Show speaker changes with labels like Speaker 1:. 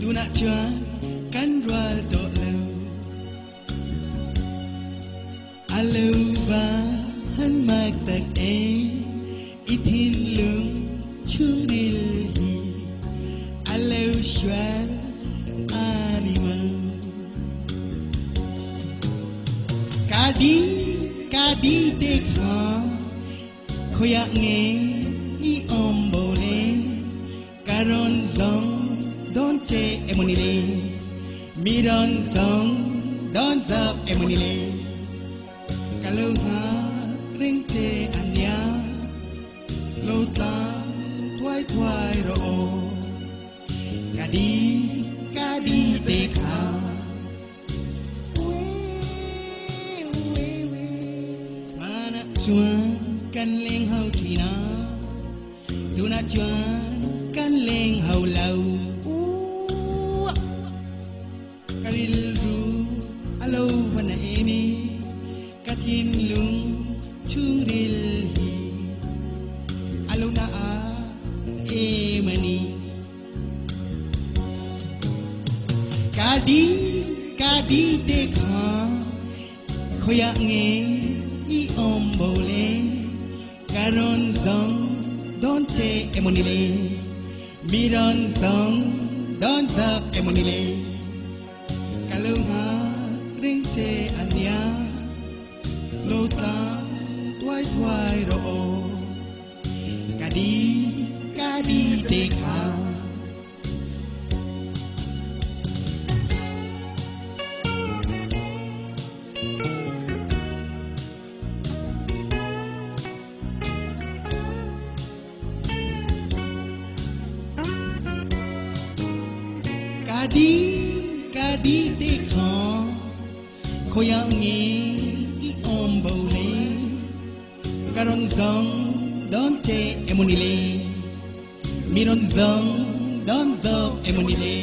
Speaker 1: tu nak cuan kan rual dok lau alu ba han mak tak ithin lung chung dil hi alu shwan animal kadi dekha khoya nge I ombole karon zong don che emonile miron zong don zap emonile kalau ha ring che anya lo tam twai ro kadi dekha mana chuan kan leng hau thina tu na chuan kan leng hau lau karil ru alo wana emi katin lung chung ril hi alo na emani kadi dekha khoya nge I ombole karon zong don che emonile miron zong don zap emonile kalau ha ring che anya lo tam twai ro kadi dekha kadi dekha khoya nge I ombole karon zong don che emonile miron zong don zop emonile